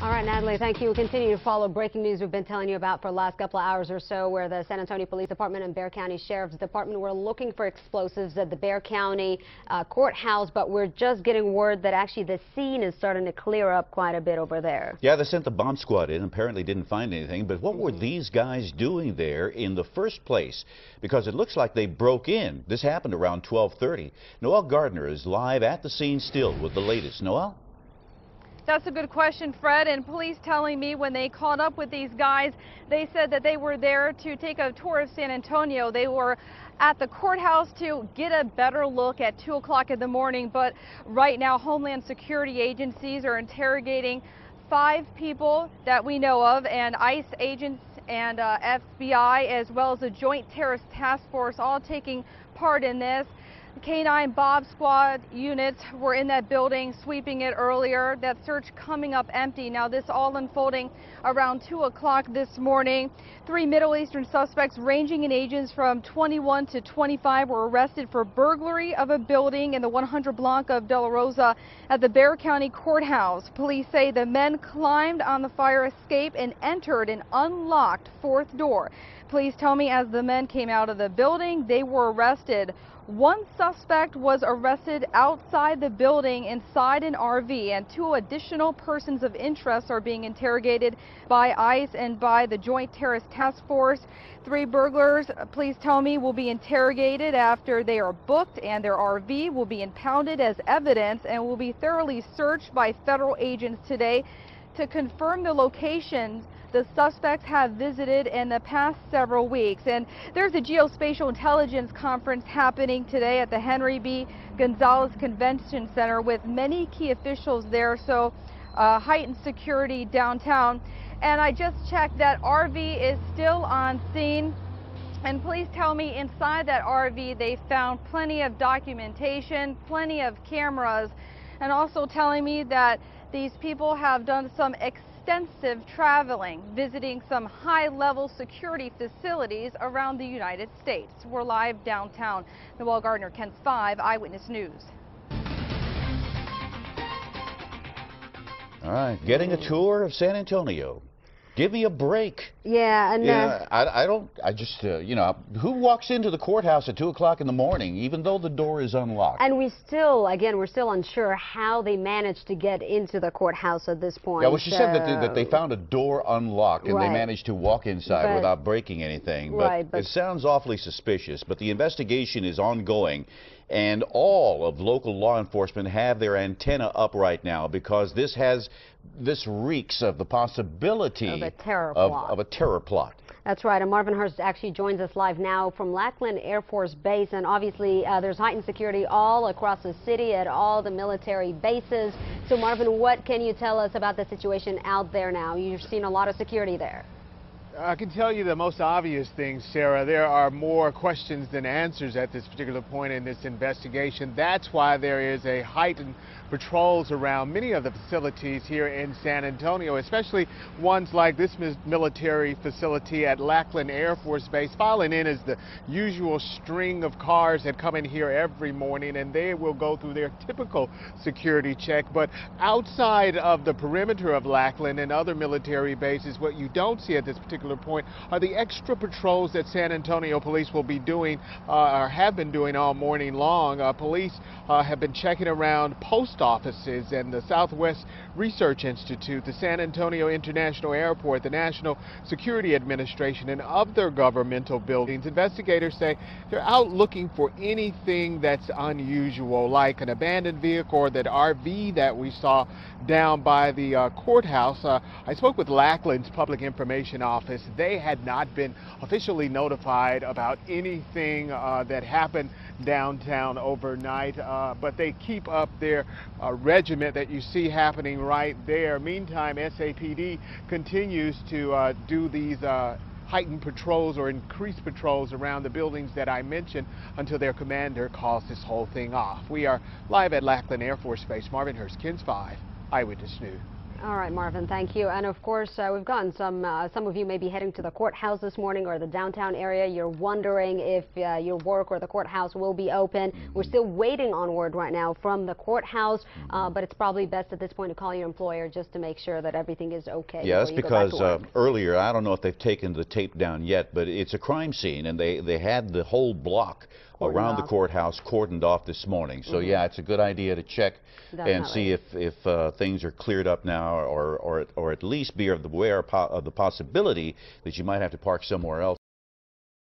All right, Natalie, thank you. We'll continue to follow breaking news we've been telling you about for the last couple of hours or so, where the San Antonio Police Department and Bexar County Sheriff's Department were looking for explosives at the Bexar County Courthouse, but we're just getting word that actually the scene is starting to clear up quite a bit over there. Yeah, they sent the bomb squad in, apparently didn't find anything, but what were these guys doing there in the first place? Because it looks like they broke in. This happened around 12:30. Noel Gardner is live at the scene still with the latest. Noel? That's a good question, Fred, and police telling me when they caught up with these guys, they said that they were there to take a tour of San Antonio. They were at the courthouse to get a better look at 2 o'clock in the morning, but right now Homeland Security agencies are interrogating 5 people that we know of, and ICE agents and FBI, as well as a joint terrorist task force, all taking part in this. K-9 Bob Squad units were in that building sweeping it earlier. That search coming up empty. Now this all unfolding around 2 o'clock this morning. 3 Middle Eastern suspects ranging in ages from 21 to 25 were arrested for burglary of a building in the 100 block of De La Rosa at the Bexar County Courthouse. Police say the men climbed on the fire escape and entered an unlocked 4th door. Police tell me as the men came out of the building, they were arrested. One suspect was arrested outside the building inside an RV, and 2 additional persons of interest are being interrogated by ICE and by the Joint Terrorist Task Force. 3 burglars, police tell me, will be interrogated after they are booked, and their RV will be impounded as evidence and will be thoroughly searched by federal agents today to confirm the locations the suspects have visited in the past several weeks. And there's a geospatial intelligence conference happening today at the Henry B. Gonzalez Convention Center with many key officials there, so heightened security downtown. And I just checked, that RV is still on scene. And police tell me inside that RV they found plenty of documentation, plenty of cameras, and also telling me that these people have done some extensive traveling, visiting some high-level security facilities around the United States. We're live downtown. Noel Gardner, KENS 5 Eyewitness News. All right, getting a tour of San Antonio. Give me a break. Yeah, and you know, who walks into the courthouse at 2 o'clock in the morning, even though the door is unlocked? And we're still unsure how they managed to get into the courthouse at this point. Yeah, well, she said that they found a door unlocked and they managed to walk inside without breaking anything. But it sounds awfully suspicious. But the investigation is ongoing, and all of local law enforcement have their antenna up right now, because this reeks of the possibility of a terror plot. That's right, and Marvin Hurst actually joins us live now from Lackland Air Force Base, and obviously there's heightened security all across the city at all the military bases. So Marvin, what can you tell us about the situation out there now? You've seen a lot of security there. I can tell you the most obvious things, Sarah. There are more questions than answers at this particular point in this investigation. That's why there is a heightened patrols around many of the facilities here in San Antonio, especially ones like this military facility at Lackland Air Force Base. Filing in is the usual string of cars that come in here every morning, and they will go through their typical security check. But outside of the perimeter of Lackland and other military bases, what you don't see at this particular point are the extra patrols that San Antonio police will be doing or have been doing all morning long. Police have been checking around post offices and the Southwest Research Institute, the San Antonio International Airport, the National Security Administration, and other governmental buildings. Investigators say they're out looking for anything that's unusual, like an abandoned vehicle or that RV that we saw down by the courthouse. I spoke with Lackland's Public Information Office. They had not been officially notified about anything that happened downtown overnight, but they keep up their regiment that you see happening right there. Meantime, SAPD continues to do these heightened patrols or increased patrols around the buildings that I mentioned until their commander calls this whole thing off. We are live at Lackland Air Force Base. Marvin Hurst, KENS 5 Eyewitness News. All right, Marvin, thank you. And of course, we've gotten some of you may be heading to the courthouse this morning or the downtown area. You're wondering if your work or the courthouse will be open. We're still waiting on word right now from the courthouse, but it's probably best at this point to call your employer just to make sure that everything is okay. Yeah, that's because earlier, I don't know if they've taken the tape down yet, but it's a crime scene, and they had the whole block around the courthouse cordoned off this morning. So yeah, it's a good idea to check and see if things are cleared up now, or at least be aware of the possibility that you might have to park somewhere else.